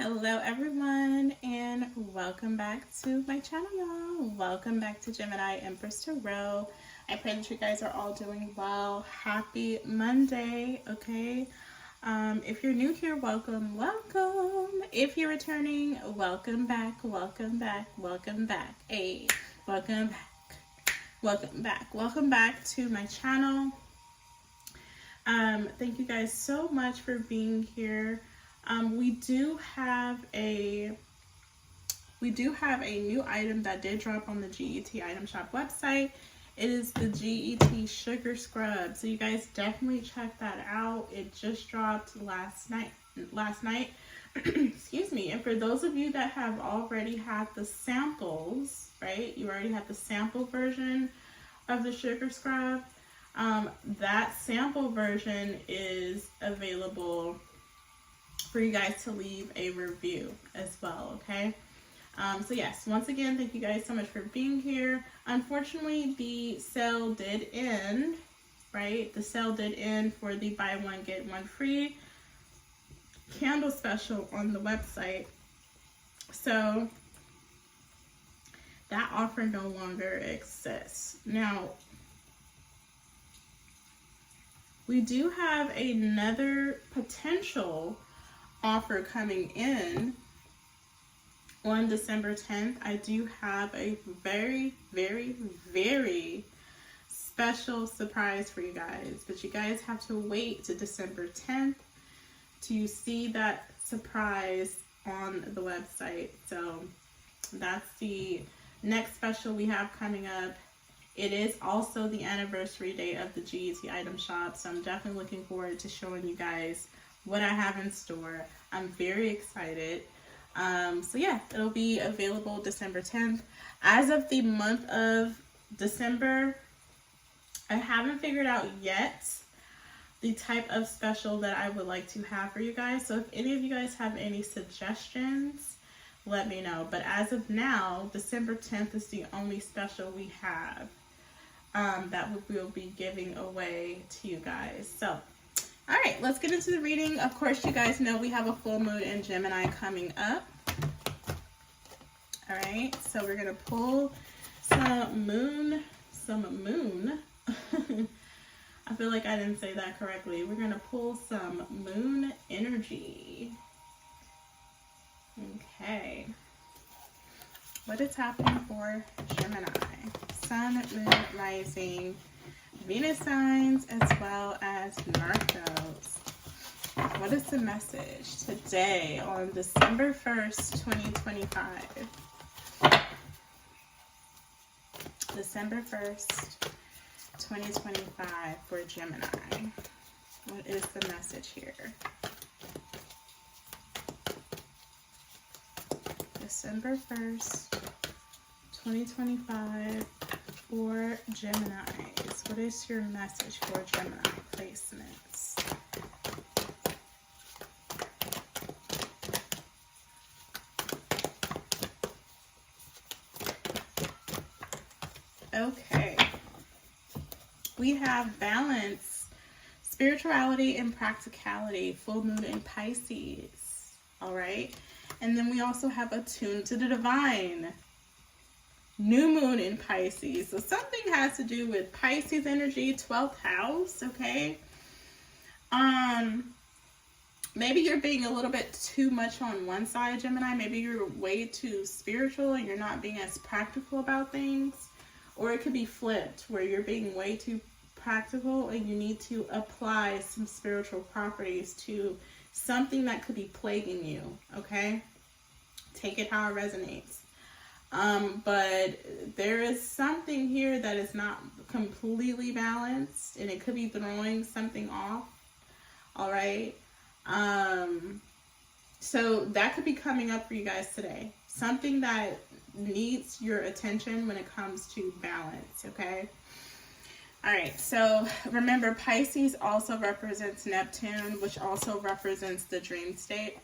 Hello everyone, and welcome back to my channel, y'all. Welcome back to Gemini Empress Tarot. I pray that you guys are all doing well. Happy Monday, okay? If you're new here, welcome. If you're returning, welcome back. Hey, welcome back to my channel. Thank you guys so much for being here. We do have a new item that did drop on the GET item shop website. It is the GET sugar scrub, so you guys definitely check that out. It just dropped last night. Excuse me. And for those of you that have already had the samples, right, you already have the sample version of the sugar scrub, that sample version is available for you guys to leave a review as well, okay? So yes, once again, thank you guys so much for being here. Unfortunately, the sale did end, right? The sale did end for the buy one, get one free candle special on the website. So that offer no longer exists. Now, we do have another potential offer coming in on December 10th. I do have a very, very, very special surprise for you guys, but you guys have to wait to December 10th to see that surprise on the website. So that's the next special we have coming up. It is also the anniversary day of the GET item shop, so I'm definitely looking forward to showing you guys what I have in store. I'm very excited. So yeah, it'll be available December 10th. As of the month of December, I haven't figured out yet the type of special that I would like to have for you guys. So if any of you guys have any suggestions, let me know. But as of now, December 10th is the only special we have that we'll be giving away to you guys. So all right, let's get into the reading. Of course, you guys know we have a full moon in Gemini coming up. All right, so we're gonna pull some moon. I feel like I didn't say that correctly. We're gonna pull some moon energy. Okay. What is happening for Gemini? Sun, moon, rising, Venus signs, as well as Narcos. What is the message today on December 1st, 2025? December 1st, 2025 for Gemini. What is the message here? December 1st, 2025 for Geminis. What is your message for Gemini placements? Okay. We have balance, spirituality, and practicality. Full moon in Pisces. All right. And then we also have attuned to the divine. New moon in Pisces. So something has to do with Pisces energy, 12th house, okay? Maybe you're being a little bit too much on one side, Gemini. Maybe you're way too spiritual and you're not being as practical about things. Or it could be flipped, where you're being way too practical and you need to apply some spiritual properties to something that could be plaguing you, okay? Take it how it resonates. But there is something here that is not completely balanced, and it could be throwing something off. All right. So that could be coming up for you guys today. Something that needs your attention when it comes to balance. Okay. All right. So remember, Pisces also represents Neptune, which also represents the dream state.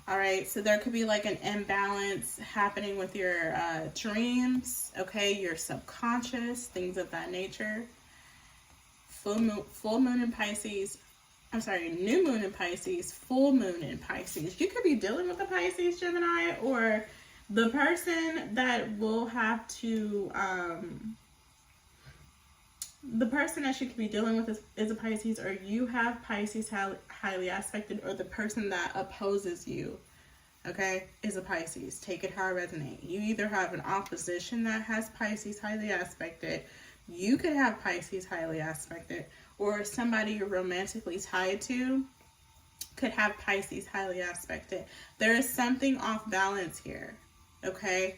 All right, so there could be like an imbalance happening with your dreams, okay, your subconscious, things of that nature. Full moon in Pisces, I'm sorry, new moon in Pisces, full moon in Pisces. You could be dealing with a Pisces, Gemini, or the person that will have to, the person that you could be dealing with is a Pisces, or you have Pisces highly aspected, or the person that opposes you, okay, is a Pisces. Take it how it resonates. You either have an opposition that has Pisces highly aspected, you could have Pisces highly aspected, or somebody you're romantically tied to could have Pisces highly aspected. There is something off balance here, okay?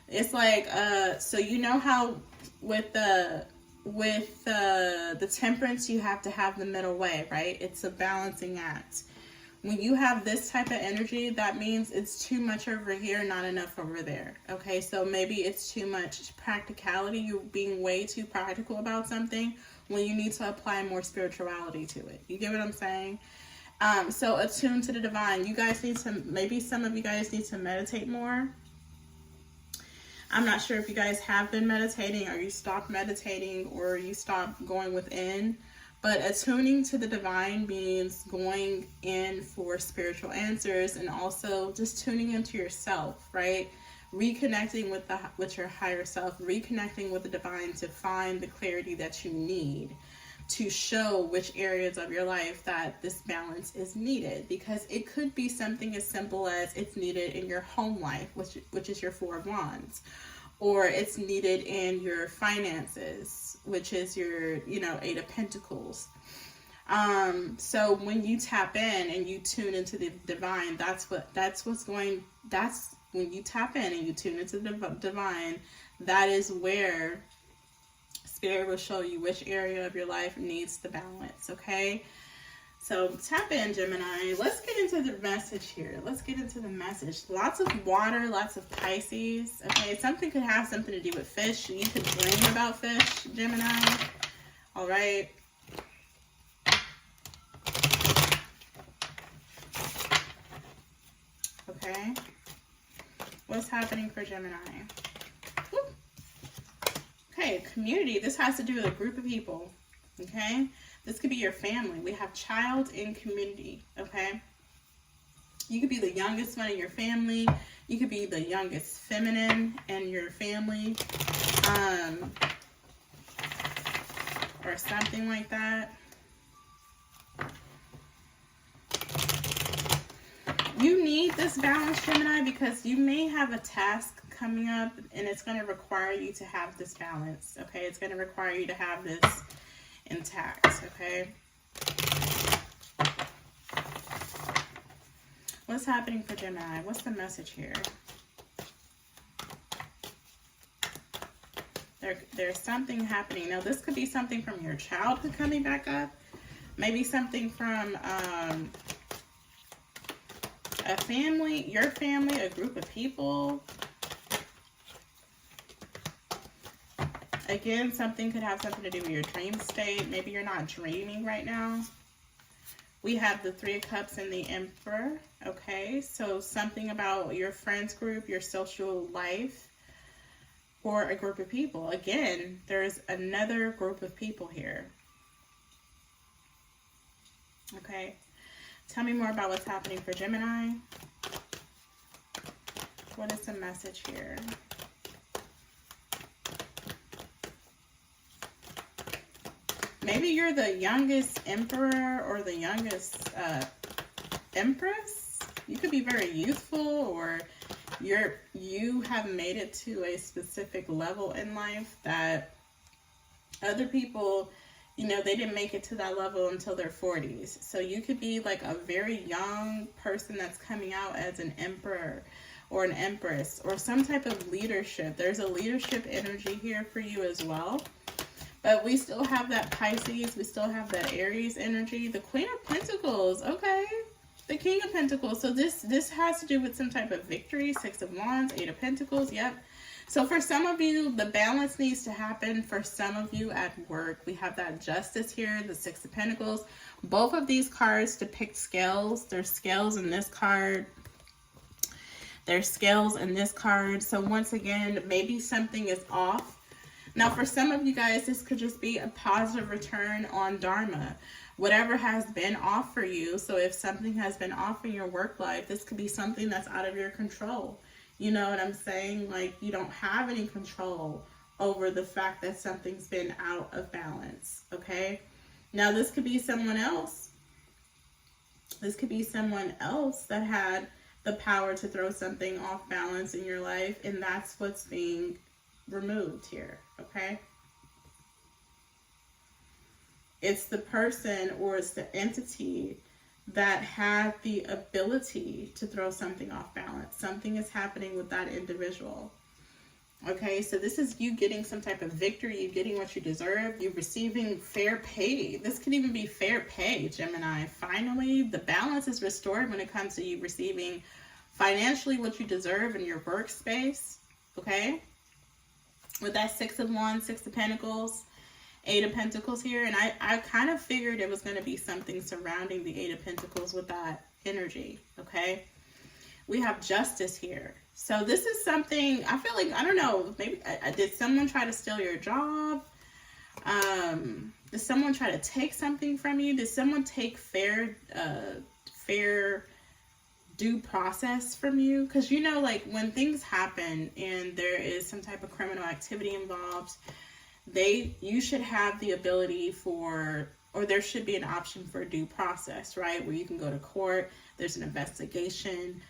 It's like, so you know how with the temperance, you have to have the middle way, right? It's a balancing act. When you have this type of energy, that means it's too much over here, not enough over there. Okay, so maybe it's too much practicality. You're being way too practical about something when you need to apply more spirituality to it. You get what I'm saying? So attune to the divine. You guys need to, maybe some of you guys need to meditate more. I'm not sure if you guys have been meditating, or you stopped meditating, or you stopped going within. But attuning to the divine means going in for spiritual answers, and also just tuning into yourself, right? Reconnecting with your higher self, reconnecting with the divine to find the clarity that you need to show which areas of your life that this balance is needed. Because it could be something as simple as it's needed in your home life, which is your Four of Wands, or it's needed in your finances, which is your, Eight of Pentacles. So when you tap in and you tune into the divine, that's when you tap in and you tune into the divine, that is where Spirit will show you which area of your life needs the balance, okay? So tap in, Gemini. Let's get into the message here. Let's get into the message. Lots of water, lots of Pisces. Okay, something could have something to do with fish. You could dream about fish, Gemini. All right. Okay. What's happening for Gemini? Woo. Okay, community. This has to do with a group of people. Okay. This could be your family. We have child in community, okay? You could be the youngest one in your family. You could be the youngest feminine in your family, or something like that. You need this balance, Gemini, because you may have a task coming up, and it's going to require you to have this balance, okay? It's going to require you to have this intact, okay? What's happening for Gemini? What's the message here? There's something happening. Now, this could be something from your childhood coming back up. Maybe something from a family, your family, a group of people. Again, something could have something to do with your dream state. Maybe you're not dreaming right now. We have the Three of Cups and the Emperor. Okay, so something about your friends group, your social life, or a group of people. Again, there's another group of people here. Okay, tell me more about what's happening for Gemini. What is the message here? Maybe you're the youngest emperor or the youngest empress. You could be very youthful, or you have made it to a specific level in life that other people, they didn't make it to that level until their 40s. So you could be like a very young person that's coming out as an emperor or an empress, or some type of leadership. There's a leadership energy here for you as well. But we still have that Pisces. We still have that Aries energy. The Queen of Pentacles. Okay. The King of Pentacles. So this has to do with some type of victory. Six of Wands. Eight of Pentacles. Yep. So for some of you, the balance needs to happen. For some of you at work, we have that Justice here. The Six of Pentacles. Both of these cards depict scales. There's scales in this card. There's scales in this card. So once again, maybe something is off. Now, for some of you guys, this could just be a positive return on Dharma. whatever has been off for you. So if something has been off in your work life, this could be something that's out of your control. You know what I'm saying? Like, you don't have any control over the fact that something's been out of balance, okay? Now, this could be someone else. This could be someone else that had the power to throw something off balance in your life, and that's what's being removed here, okay? It's the person or it's the entity that had the ability to throw something off balance. Something is happening with that individual. Okay, so this is you getting some type of victory. You getting what you deserve. You're receiving fair pay. This could even be fair pay, Gemini. Finally, the balance is restored when it comes to you receiving financially what you deserve in your workspace. Okay, with that Six of Wands, Six of Pentacles, Eight of Pentacles here. And I kind of figured it was going to be something surrounding the Eight of Pentacles with that energy. Okay, we have Justice here. So this is something, I feel like, I don't know, maybe, did someone try to steal your job? Did someone try to take something from you? Did someone take fair due process from you? Because, you know, like, when things happen and there is some type of criminal activity involved, you should have the ability for, or there should be an option for due process, right? Where you can go to court, there's an investigation,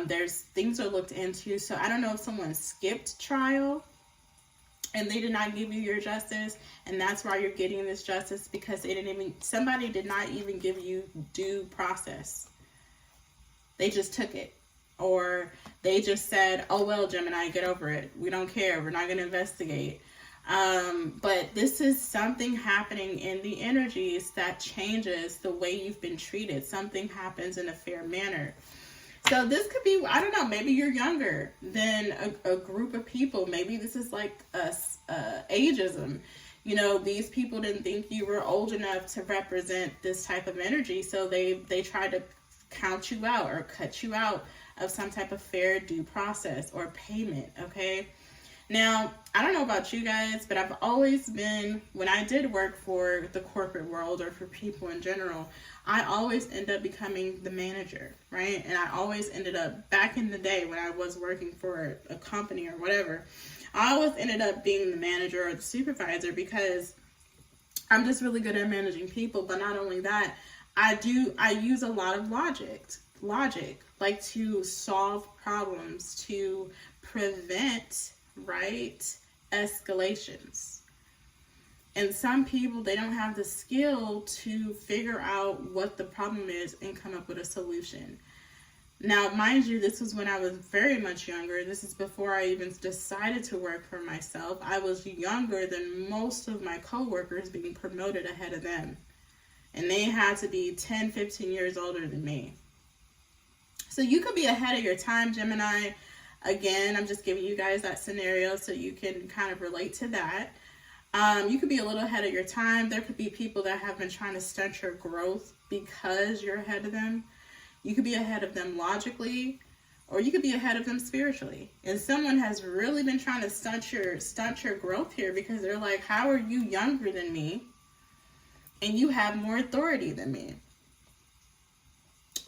there's things are looked into. So I don't know if someone skipped trial and they did not give you your justice, and that's why you're getting this justice, because somebody did not even give you due process. They just took it. Or they just said, oh, well, Gemini, get over it. We don't care. We're not going to investigate. But this is something happening in the energies that changes the way you've been treated. Something happens in a fair manner. So this could be, I don't know, maybe you're younger than a group of people. Maybe this is like ageism. You know, these people didn't think you were old enough to represent this type of energy. So they tried to count you out or cut you out of some type of fair due process or payment, okay? Now, I don't know about you guys, but I've always been, when I did work for the corporate world or for people in general, I always end up becoming the manager, right? And I always ended up, back in the day when I was working for a company or whatever, I always ended up being the manager or the supervisor, because I'm just really good at managing people. But not only that, I use a lot of logic, like to solve problems, to prevent, right, escalations. And some people, they don't have the skill to figure out what the problem is and come up with a solution. Now, mind you, this was when I was very much younger. This is before I even decided to work for myself. I was younger than most of my coworkers, being promoted ahead of them. And they had to be 10, 15 years older than me. So you could be ahead of your time, Gemini. Again, I'm just giving you guys that scenario so you can kind of relate to that. You could be a little ahead of your time. There could be people that have been trying to stunt your growth because you're ahead of them. You could be ahead of them logically, or you could be ahead of them spiritually. And someone has really been trying to stunt your growth here, because they're like, how are you younger than me and you have more authority than me?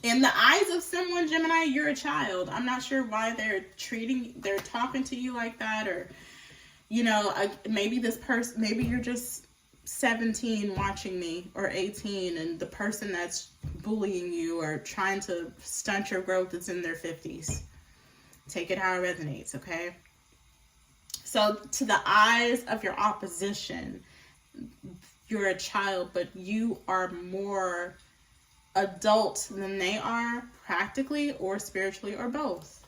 In the eyes of someone, Gemini, you're a child. I'm not sure why they're talking to you like that. Or, you know, maybe this person, maybe you're just 17 watching me, or 18, and the person that's bullying you or trying to stunt your growth is in their 50s. Take it how it resonates, okay? So to the eyes of your opposition, you're a child, but you are more adult than they are, practically or spiritually, or both.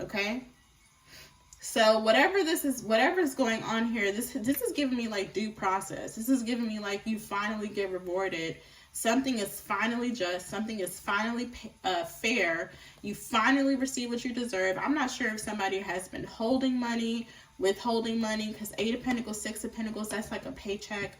Okay? So whatever's going on here, this is giving me like due process. This is giving me like you finally get rewarded. Something is finally just. Something is finally fair. You finally receive what you deserve. I'm not sure if somebody has been holding money, withholding money, because 8 of Pentacles, 6 of Pentacles, that's like a paycheck.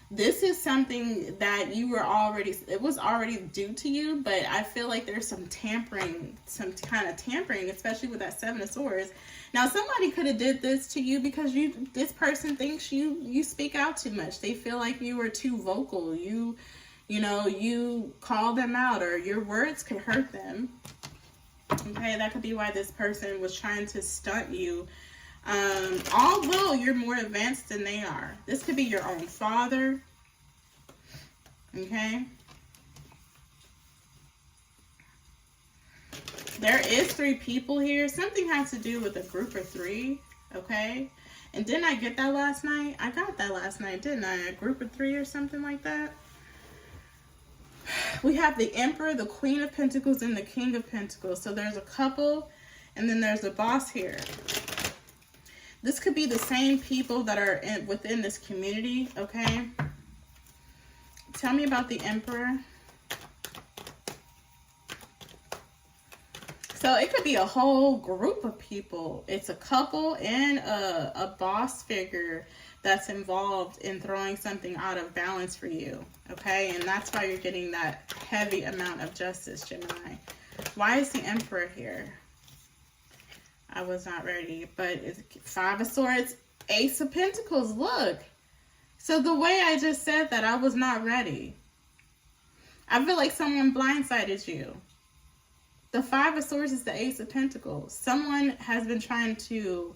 This is something that you were already, it was already due to you, but I feel like there's some tampering, some kind of tampering, especially with that Seven of Swords. Now, somebody could have did this to you because this person thinks you speak out too much. They feel like you were too vocal. You know, you call them out, or your words could hurt them. Okay, that could be why this person was trying to stunt you. Although you're more advanced than they are. This could be your own father. Okay. There is 3 people here. Something has to do with a group of 3. Okay. And didn't I get that last night? I got that last night, didn't I? A group of 3 or something like that. We have the Emperor, the Queen of Pentacles, and the King of Pentacles. So there's a couple, and then there's a boss here. This could be the same people that are within this community, okay? Tell me about the Emperor. So it could be a whole group of people. It's a couple and a boss figure that's involved in throwing something out of balance for you, okay? And that's why you're getting that heavy amount of justice, Gemini. Why is the Emperor here? I was not ready, but it's 5 of Swords, Ace of Pentacles, look. So the way I just said that, I was not ready. I feel like someone blindsided you. The 5 of Swords is the Ace of Pentacles. Someone has been trying to,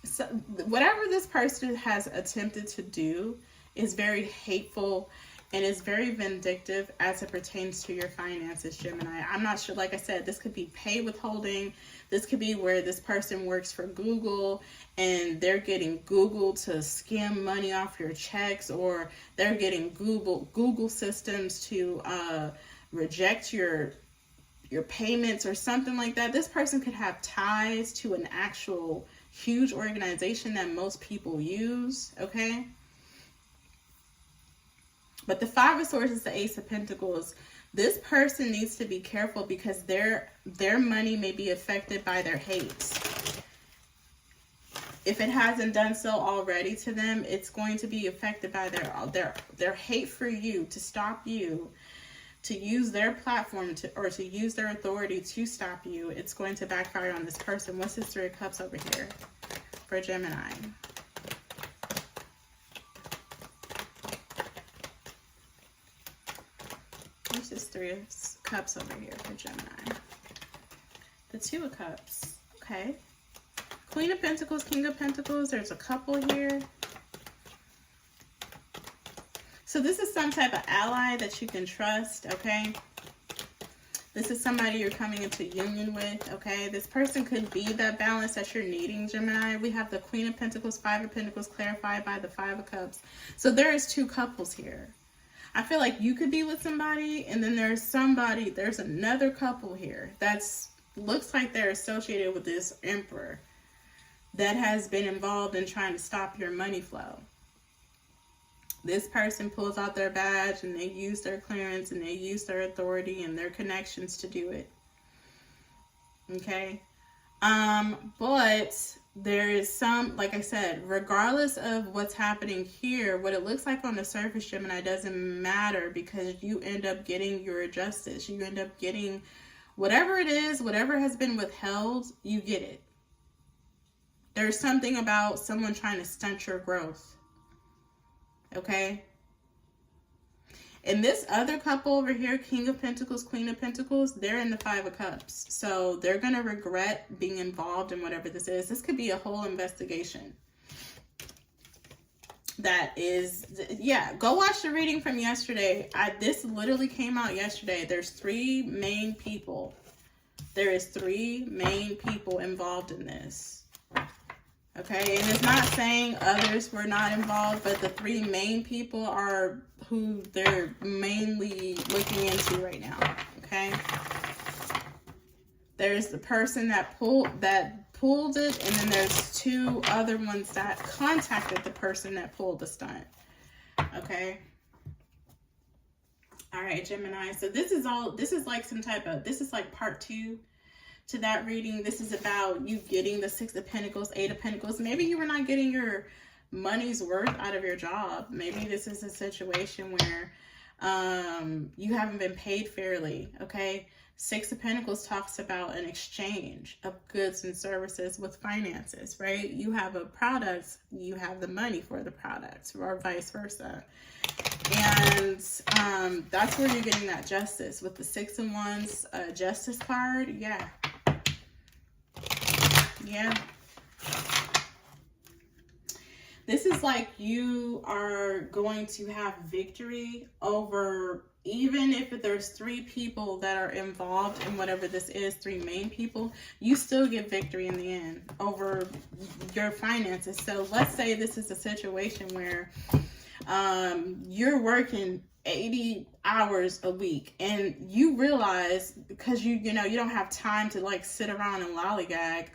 so whatever this person has attempted to do is very hateful and is very vindictive as it pertains to your finances, Gemini. I'm not sure, like I said, this could be pay withholding. This could be where this person works for Google and they're getting Google to skim money off your checks, or they're getting Google systems to reject your payments or something like that. This person could have ties to an actual huge organization that most people use, okay? But the 5 of Swords is the Ace of Pentacles. This person needs to be careful because their money may be affected by their hate. If it hasn't done so already to them, it's going to be affected by their hate for you, to stop you, to use their platform or to use their authority to stop you. It's going to backfire on this person. What's this 3 of Cups over here for Gemini? What's this 3 of Cups over here for Gemini? The 2 of Cups. Okay. Queen of Pentacles, King of Pentacles. There's a couple here. So this is some type of ally that you can trust, okay? This is somebody you're coming into union with, okay? This person could be that balance that you're needing, Gemini. We have the Queen of Pentacles, 5 of Pentacles, clarified by the 5 of Cups. So there is 2 couples here. I feel like you could be with somebody, and then there's another couple here that's looks like they're associated with this Emperor that has been involved in trying to stop your money flow. This person pulls out their badge and they use their clearance and they use their authority and their connections to do it. Okay? But there is some, like I said, regardless of what's happening here, what it looks like on the surface, Gemini, doesn't matter, because you end up getting your justice. You end up getting whatever it is, whatever has been withheld, you get it. There's something about someone trying to stunt your growth. Okay? And this other couple over here, King of Pentacles, Queen of Pentacles, they're in the 5 of Cups. So they're going to regret being involved in whatever this is. This could be a whole investigation. That is, yeah, go watch the reading from yesterday. This literally came out yesterday. There's 3 main people. There is 3 main people involved in this. Okay, and it's not saying others were not involved, but the 3 main people are who they're mainly looking into right now. Okay, there's the person that pulled it, and then there's 2 other ones that contacted the person that pulled the stunt. Okay. All right, Gemini. So this is like part 2 to that reading. This is about you getting the 6 of Pentacles, 8 of Pentacles. Maybe you were not getting your money's worth out of your job. Maybe this is a situation where you haven't been paid fairly, okay? Six of Pentacles talks about an exchange of goods and services with finances, right? You have a product, you have the money for the product, or vice versa. And that's where you're getting that justice. With the Six of Wands justice card, yeah. Yeah. This is like you are going to have victory over, even if there's 3 people that are involved in whatever this is, 3 main people, you still get victory in the end over your finances. So let's say this is a situation where you're working 80 hours a week and you realize, because you don't have time to like sit around and lollygag.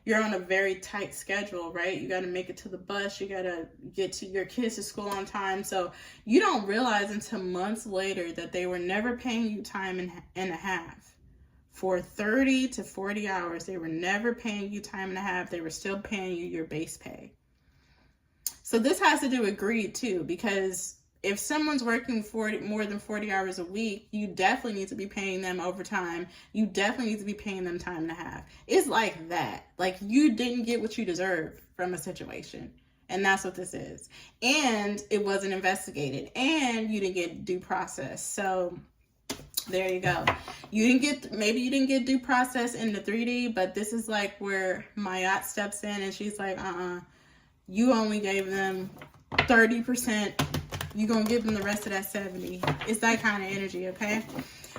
You're on a very tight schedule, right? You got to make it to the bus. You got to get to your kids to school on time. So you don't realize until months later that they were never paying you time and a half. For 30 to 40 hours, they were never paying you time and a half. They were still paying you your base pay. So this has to do with greed too, because if someone's working more than 40 hours a week, you definitely need to be paying them overtime. You definitely need to be paying them time and a half. It's like that. Like you didn't get what you deserved from a situation. And that's what this is. And it wasn't investigated. And you didn't get due process. So there you go. Maybe you didn't get due process in the 3D, but this is like where Mayat steps in and she's like, you only gave them 30%. You're going to give them the rest of that 70. It's that kind of energy, okay?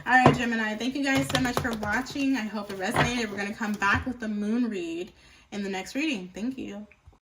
All right, Gemini, thank you guys so much for watching. I hope it resonated. We're going to come back with the moon read in the next reading. Thank you.